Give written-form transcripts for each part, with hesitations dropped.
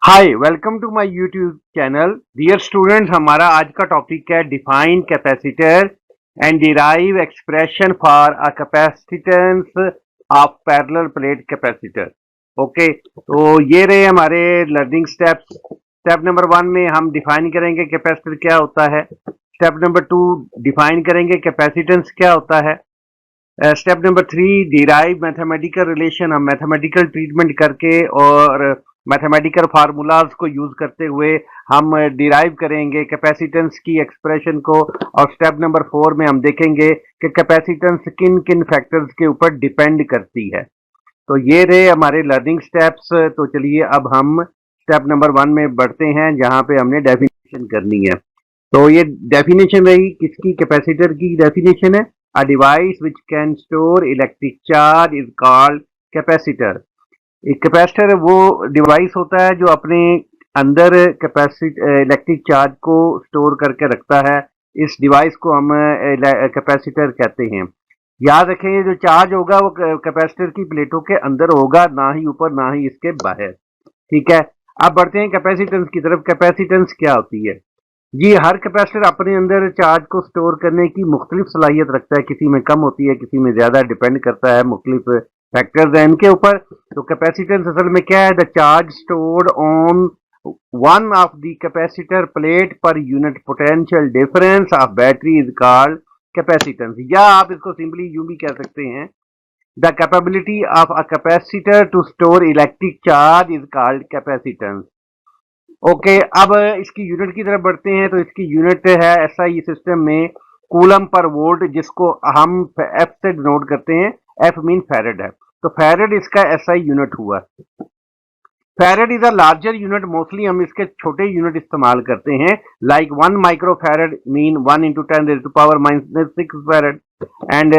Hi welcome to my YouTube channel. Dear students, हमारा आज का टॉपिक है define capacitor and derive expression for a capacitance of parallel plate capacitor. Okay, तो ये रहे हमारे लर्निंग स्टेप्स। स्टेप नंबर 1 में हम डिफाइन करेंगे कैपेसिटर क्या होता है। स्टेप नंबर 2 डिफाइन करेंगे कैपेसिटेंस क्या होता है। Step number 3 derive mathematical relation, हम मैथमेटिकल ट्रीटमेंट करके और मैथमेटिकल फार्मूलाज को यूज करते हुए हम डिराइव करेंगे कैपेसिटेंस की एक्सप्रेशन को। और स्टेप नंबर 4 में हम देखेंगे कि कैपेसिटेंस किन किन फैक्टर्स के ऊपर डिपेंड करती है। तो ये रहे हमारे लर्निंग स्टेप्स। तो चलिए अब हम स्टेप नंबर 1 में बढ़ते हैं, जहां पे हमने डेफिनेशन करनी है। तो ये डेफिनेशन रही किसकी? कैपेसिटर की डेफिनेशन है a device which can store electric charge is called capacitor. एक कैपेसिटर वो डिवाइस होता है जो अपने अंदर इलेक्ट्रिक चार्ज को स्टोर करके रखता है। इस डिवाइस को हम कैपेसिटर कहते हैं। याद रखें, ये जो चार्ज होगा वो कैपेसिटर की प्लेटों के अंदर होगा, ना ही ऊपर ना ही इसके बाहर। ठीक है, अब बढ़ते हैं कैपेसिटेंस की तरफ। कैपेसिटेंस क्या होती है जी? हर कैपेसिटर अपने अंदर चार्ज को स्टोर करने की मुख्तलिफ सलाहियत रखता है। किसी में कम होती है, किसी में ज्यादा, डिपेंड करता है मुख्तलिफ फैक्टर्स हैं इनके ऊपर। तो कैपेसिटेंस असल में क्या है? The charge stored on one of the capacitor plate per unit potential difference of battery is called capacitance. या आप इसको सिंपली यूं भी कह सकते हैं, the capability of a capacitor to store electric charge is called capacitance. Okay, अब इसकी यूनिट की तरफ बढ़ते हैं। तो इसकी यूनिट है एसआई सिस्टम में कूलम पर वोल्ट, जिसको हम एफ से डिनोट करते हैं। एफ मीन फैरेड है, तो फैरेड इसका एसआई यूनिट हुआ। Farad is a larger unit, mostly हम इसके छोटे यूनिट इस्तेमाल करते हैं। Like 1 micro farad mean 1 into 10⁻⁻⁶ farad and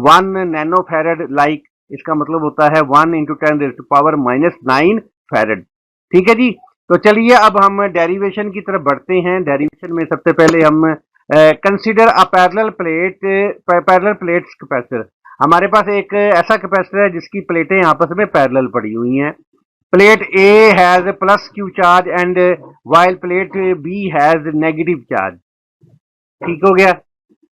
1 nano farad, like इसका मतलब होता है 1 into 10⁻⁹ फैरेड। ठीक है जी। तो चलिए अब हम डेरिवेशन की तरफ बढ़ते हैं। डेरिवेशन में सबसे पहले हम consider a parallel plates capacitor. हमारे पास एक ऐसा कैपेसिटर है जिसकी प्लेटें आपस में पैरेलल पड़ी हुई हैं। Plate A has plus Q charge and while plate B has negative charge. ठीक हो गया,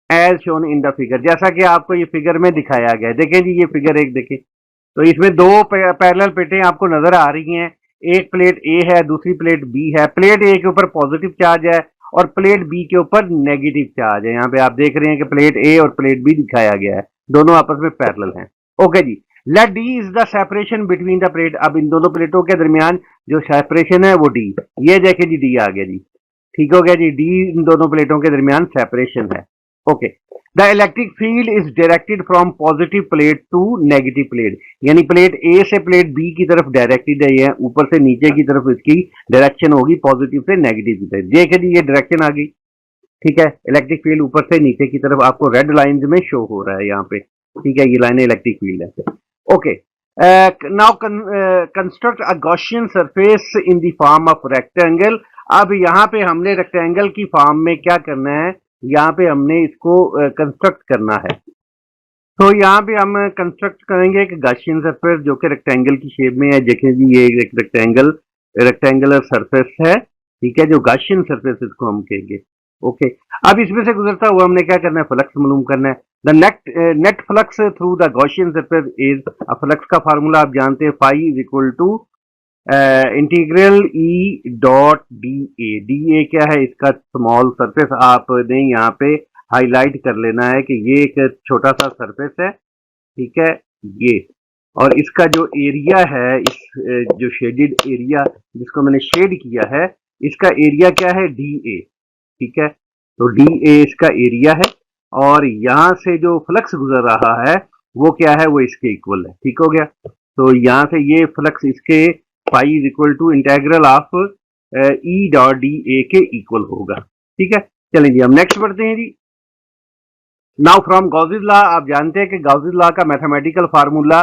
as shown in the figure, जैसा कि आपको ये फिगर में दिखाया गया है। देखें जी, ये फिगर एक देखें, तो इसमें दो पैरेलल प्लेटें आपको नजर आ रही हैं। एक प्लेट ए है, दूसरी प्लेट बी है। प्लेट ए के ऊपर पॉजिटिव चार्ज है और प्लेट बी के ऊपर नेगेटिव चार्ज है। यहाँ पे आप देख रहे हैं कि प्लेट ए और प्लेट बी दिखाया गया है, दोनों आपस में पैरेलल हैं। ओके जी, let D is the separation between the plate. अब इन दोनों प्लेटों के दरमियान जो सेपरेशन है वो डी। ये देखे जी, डी आ गया जी। ठीक हो गया जी, डी इन दोनों प्लेटों के दरमियान सेपरेशन है। Okay, the electric field is directed from positive plate to negative plate, यानी प्लेट ए से प्लेट बी की तरफ डायरेक्टेड है। ये ऊपर से नीचे की तरफ इसकी डायरेक्शन होगी पॉजिटिव से नेगेटिव की तरफ। देखिए जी, ये डायरेक्शन आ गई। ठीक है, इलेक्ट्रिक फील्ड ऊपर से नीचे की तरफ आपको रेड लाइंस में शो हो रहा है यहाँ पे। ठीक है, ये लाइन इलेक्ट्रिक फील्ड है। Okay, now construct a Gaussian surface in the form of rectangle. अब यहाँ पे हमने रेक्टेंगल की फॉर्म में क्या करना है? यहाँ पे हमने इसको कंस्ट्रक्ट करना है। तो यहाँ पे हम कंस्ट्रक्ट करेंगे एक गॉसियन सरफेस जो कि रेक्टेंगल की शेप में है। देखें जी, ये एक रेक्टेंगुलर सरफेस है। ठीक है, जो गॉसियन सरफेस इसको हम कहेंगे। ओके, अब इसमें से गुजरता हुआ हमने क्या करना है? फ्लक्स मालूम करना है। The net flux through the Gaussian surface is, flux का फार्मूला आप जानते हैं, phi is equal to integral E dot D A. D A क्या है? इसका स्मॉल सरफेस आपने यहाँ पे हाईलाइट कर लेना है कि ये एक छोटा सा सरफेस है। ठीक है, ये, और इसका जो एरिया है, इस जो शेडेड एरिया जिसको मैंने शेड किया है, इसका एरिया क्या है? D A. ठीक है, तो डी ए इसका एरिया है, और यहां से जो फ्लक्स गुजर रहा है वो क्या है? वो इसके इक्वल है। ठीक हो गया, तो यहां से ये फ्लक्स इसके phi is equal to integral of E dot D A के इक्वल होगा। ठीक है, चलिए जी हम नेक्स्ट बढ़ते हैं जी। नाउ फ्रॉम गॉसेस लॉ, आप जानते हैं कि गॉसेस लॉ का mathematical formula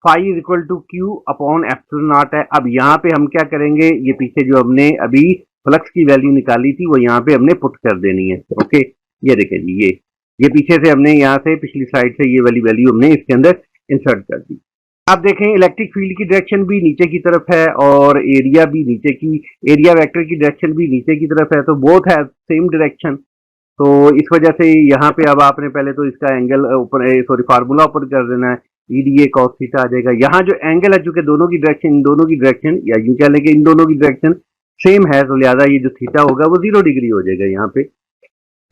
phi is equal to Q upon epsilon naught है। अब यहाँ पे हम क्या करेंगे? ये पीछे जो हमने अभी फ्लक्स की वैल्यू निकाली थी वो यहाँ पे हमने पुट कर देनी है। ओके, ये देखें जी, ये पीछे से हमने यहाँ से पिछली साइड से ये वाली वैल्यू हमने इसके अंदर इंसर्ट कर दी। आप देखें इलेक्ट्रिक फील्ड की डायरेक्शन भी नीचे की तरफ है और एरिया भी नीचे की, एरिया वेक्टर की डायरेक्शन भी नीचे की तरफ है, तो बोथ हैव सेम डायरेक्शन। तो इस वजह से यहाँ पे अब आपने पहले तो इसका एंगल ऊपर, सॉरी फार्मूला ऊपर कर देना है, ईडीए कॉस थीटा आ जाएगा। यहाँ जो एंगल है चूंकि दोनों की डायरेक्शन, इन दोनों की डायरेक्शन या यूं कह लेंगे इन दोनों की डायरेक्शन सेम है, तो लिहाजा ये जो थीटा होगा वो 0 डिग्री हो जाएगा यहाँ पे,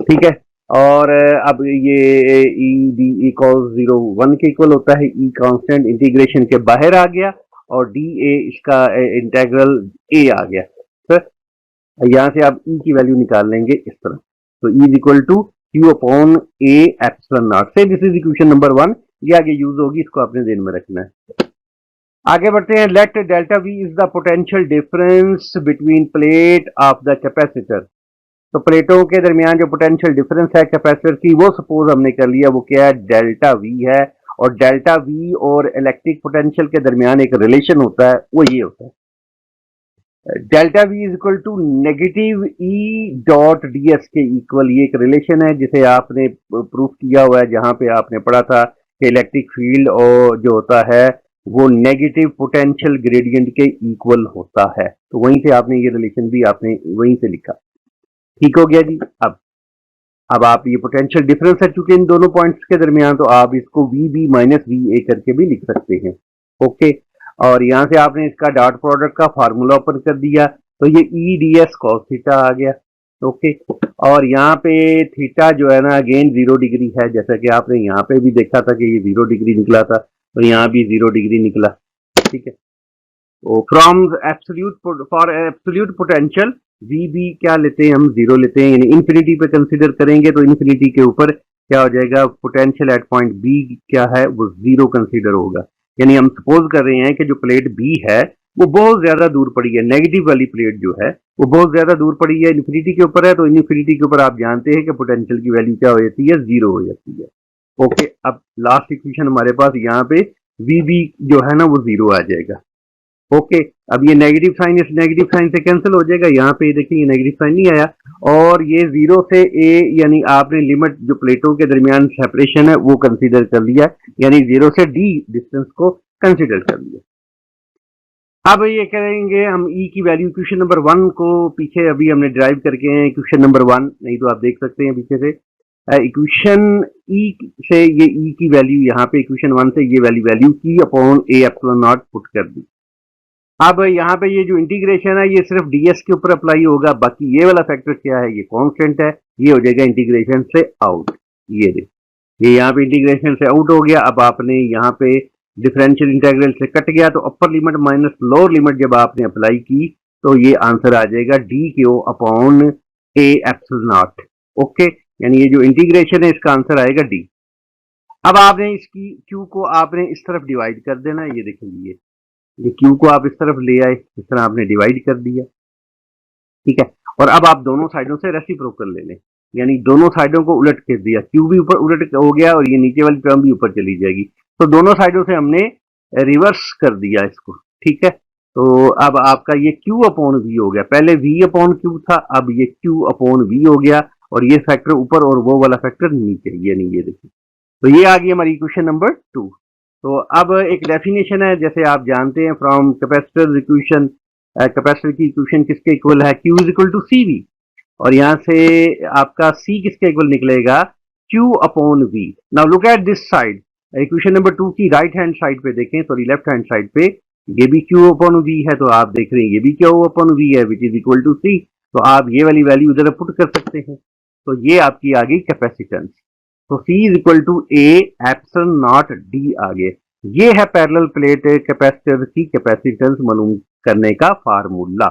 ठीक है। और अब ये ई डी ई कॉस 0 1 के इक्वल होता है, ई कांस्टेंट इंटीग्रेशन के बाहर आ गया और डी ए इसका इंटेग्रल ए आ गया। तो यहाँ से आप ई की वैल्यू निकाल लेंगे इस तरह, तो E is equal to Q upon A epsilon naught से, दिस इज इक्वेशन नंबर 1। ये आगे यूज होगी, इसको आपने ध्यान में रखना है। आगे बढ़ते हैं। Let delta V is the potential difference between plate of the capacitor. तो प्लेटों के दरमियान जो पोटेंशियल डिफरेंस है कैपेसिटर की, वो सपोज हमने कर लिया, वो क्या है, डेल्टा वी है। और डेल्टा वी और इलेक्ट्रिक पोटेंशियल के दरमियान एक रिलेशन होता है, वो ये होता है delta V is equal to negative E dot D S के इक्वल। ये एक रिलेशन है जिसे आपने प्रूफ किया हुआ है, जहां पे आपने पढ़ा था कि इलेक्ट्रिक फील्ड और जो होता है वो नेगेटिव पोटेंशियल ग्रेडियंट के इक्वल होता है। तो वहीं से आपने ये रिलेशन भी आपने वहीं से लिखा, ठीक हो गया जी। अब आप ये पोटेंशियल डिफरेंस है चूंकि इन दोनों पॉइंट्स के दरमियान, तो आप इसको V B minus V A करके भी लिख सकते हैं, ओके। और यहां से आपने इसका डॉट प्रोडक्ट का फार्मूला ओपन कर दिया, तो ये E D S cos theta आ गया, ओके। और यहाँ पे थीटा जो है ना अगेन 0 डिग्री है, जैसा कि आपने यहाँ पे भी देखा था कि ये 0 डिग्री निकला था, तो यहाँ भी 0 डिग्री निकला, ठीक है। From absolute, for absolute potential V B क्या लेते हैं हम, 0 लेते हैं, यानी इन्फिनिटी पे कंसीडर करेंगे, तो इन्फिनिटी के ऊपर क्या हो जाएगा, पोटेंशियल एट पॉइंट बी क्या है, वो 0 कंसीडर होगा। यानी हम सपोज कर रहे हैं कि जो प्लेट बी है वो बहुत ज्यादा दूर पड़ी है, नेगेटिव वाली प्लेट जो है वो बहुत ज्यादा दूर पड़ी है, इन्फिनिटी के ऊपर है, तो इन्फिनिटी के ऊपर आप जानते हैं कि पोटेंशियल की वैल्यू क्या हो जाती है, 0 हो जाती है, ओके। अब लास्ट इक्वेशन हमारे पास यहाँ पे वी बी जो है ना वो 0 आ जाएगा, ओके। अब ये नेगेटिव साइन इस नेगेटिव साइन से कैंसिल हो जाएगा, यहाँ पे देखिए ये नेगेटिव साइन नहीं आया, और ये 0 से ए, यानी आपने लिमिट जो प्लेटों के दरमियान सेपरेशन है वो कंसीडर कर लिया, यानी 0 से डी डिस्टेंस को कंसीडर कर लिया। अब ये करेंगे हम ई की वैल्यू, इक्वेशन नंबर 1 को पीछे अभी हमने ड्राइव करके हैं, इक्वेशन नंबर 1 नहीं तो आप देख सकते हैं पीछे से, इक्वेशन ई से ये ई की वैल्यू यहाँ पे इक्वेशन 1 से ये वैल्यू की upon A epsilon not put कर दी। अब यहाँ पे ये जो इंटीग्रेशन है ये सिर्फ डीएस के ऊपर अप्लाई होगा, बाकी ये वाला फैक्टर क्या है, ये कांस्टेंट है, ये हो जाएगा इंटीग्रेशन से आउट। ये यहाँ पे इंटीग्रेशन से आउट हो गया। अब आपने यहाँ पे डिफरेंशियल इंटीग्रल से कट गया, तो upper limit minus lower limit जब आपने अप्लाई की तो ये आंसर आ जाएगा D Q upon A epsilon not, okay. यानी ये जो इंटीग्रेशन है इसका आंसर आएगा डी। अब आपने इसकी क्यू को आपने इस तरफ डिवाइड कर देना है, ये देखेंगे ये क्यू को आप इस तरफ ले आए, इस तरह आपने डिवाइड कर दिया, ठीक है। और अब आप दोनों साइडों से रेसिप्रोकल ले लें, यानी दोनों साइडों को उलट कर दिया, क्यू भी ऊपर उलट हो गया और ये नीचे वाली टर्म भी ऊपर चली जाएगी, तो दोनों साइडों से हमने रिवर्स कर दिया इसको, ठीक है। तो अब आपका ये क्यू अपॉन वी हो गया, पहले वी अपॉन क्यू था, अब ये क्यू अपॉन वी हो गया, और ये फैक्टर ऊपर और वो वाला फैक्टर नीचे, यानी ये देखिए, तो ये आ गई हमारी इक्वेशन नंबर 2। तो अब एक डेफिनेशन है, जैसे आप जानते हैं फ्रॉम कैपेसिटर इक्वेशन, कैपेसिटर की इक्वेशन किसके इक्वल है, Q is equal to C V, और यहाँ से आपका C किसके इक्वल निकलेगा, Q upon V। Now look at this side, equation number 2 की राइट हैंड साइड पे देखें, सॉरी लेफ्ट हैंड साइड पे, ये भी Q अपॉन V है, तो आप देख रहे हैं ये भी Q अपॉन V है which is equal to C, तो आप ये वाली वैल्यू उधर पुट कर सकते हैं, तो ये आपकी आ गई कैपेसिटेंस। तो C is equal to A epsilon naught D आ गए। ये है पैरेलल प्लेट कैपेसिटर की कैपेसिटेंस मालूम करने का फार्मूला।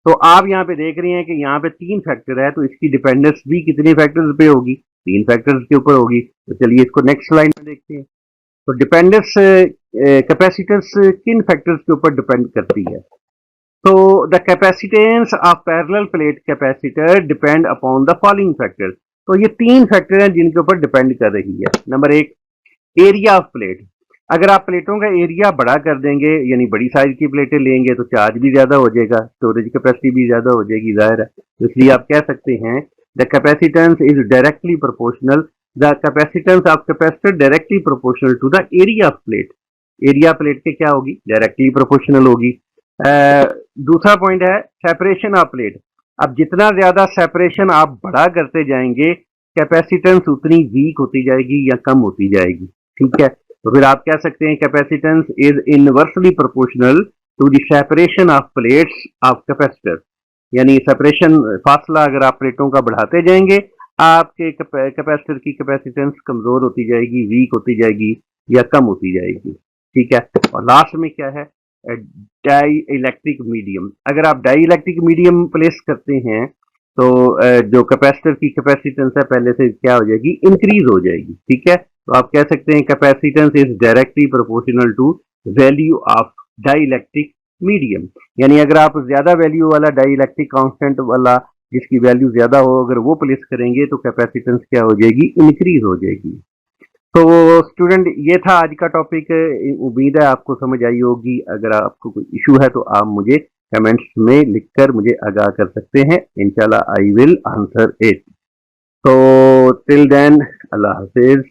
तो आप यहाँ पे देख रहे हैं कि यहाँ पे 3 फैक्टर है, तो इसकी डिपेंडेंस भी कितने फैक्टर्स पे होगी, 3 फैक्टर्स के ऊपर होगी। तो चलिए इसको नेक्स्ट स्लाइड में देखते हैं। तो डिपेंडेंस कैपेसिटेंस किन फैक्टर्स के ऊपर डिपेंड करती है, तो the capacitance of parallel plate capacitor depend upon the following factors. तो ये 3 फैक्टर हैं जिनके ऊपर डिपेंड कर रही है। Number 1, area of plate. अगर आप प्लेटों का एरिया बड़ा कर देंगे, यानी बड़ी साइज की प्लेटें लेंगे, तो चार्ज भी ज्यादा हो जाएगा, स्टोरेज कैपेसिटी भी ज्यादा हो जाएगी, जाहिर है। इसलिए आप कह सकते हैं the capacitance is directly proportional, the capacitance of capacitor directly proportional to the area of plate. Area plate के क्या होगी, डायरेक्टली प्रोपोर्शनल होगी। दूसरा पॉइंट है सेपरेशन ऑफ प्लेट। अब जितना ज्यादा सेपरेशन आप बड़ा करते जाएंगे, कैपेसिटेंस उतनी वीक होती जाएगी या कम होती जाएगी। ठीक है, तो फिर आप कह सकते हैं capacitance is inversely proportional to the separation of plates of capacitor. यानी सेपरेशन फासला अगर आप प्लेटों का बढ़ाते जाएंगे, आपके कैपेसिटर की कैपेसिटेंस कमजोर होती जाएगी, वीक होती जाएगी या कम होती जाएगी। ठीक है, और लास्ट में क्या है, डाई इलेक्ट्रिक मीडियम। अगर आप डाई इलेक्ट्रिक मीडियम प्लेस करते हैं तो जो कैपेसिटर की कैपेसिटेंस है पहले से क्या हो जाएगी, इंक्रीज हो जाएगी। ठीक है, तो आप कह सकते हैं capacitance is directly proportional to value of dielectric medium. यानी अगर आप ज्यादा वैल्यू वाला डाई इलेक्ट्रिक कांस्टेंट वाला जिसकी वैल्यू ज्यादा हो, अगर वो प्लेस करेंगे तो कैपेसिटेंस क्या हो जाएगी, इंक्रीज हो जाएगी। तो स्टूडेंट ये था आज का टॉपिक। उम्मीद है आपको समझ आई होगी। अगर आपको कोई इशू है तो आप मुझे कमेंट्स में लिखकर मुझे आगाह कर सकते हैं। इंशाल्लाह आई विल आंसर इट। तो टिल देन अल्लाह हाफिज।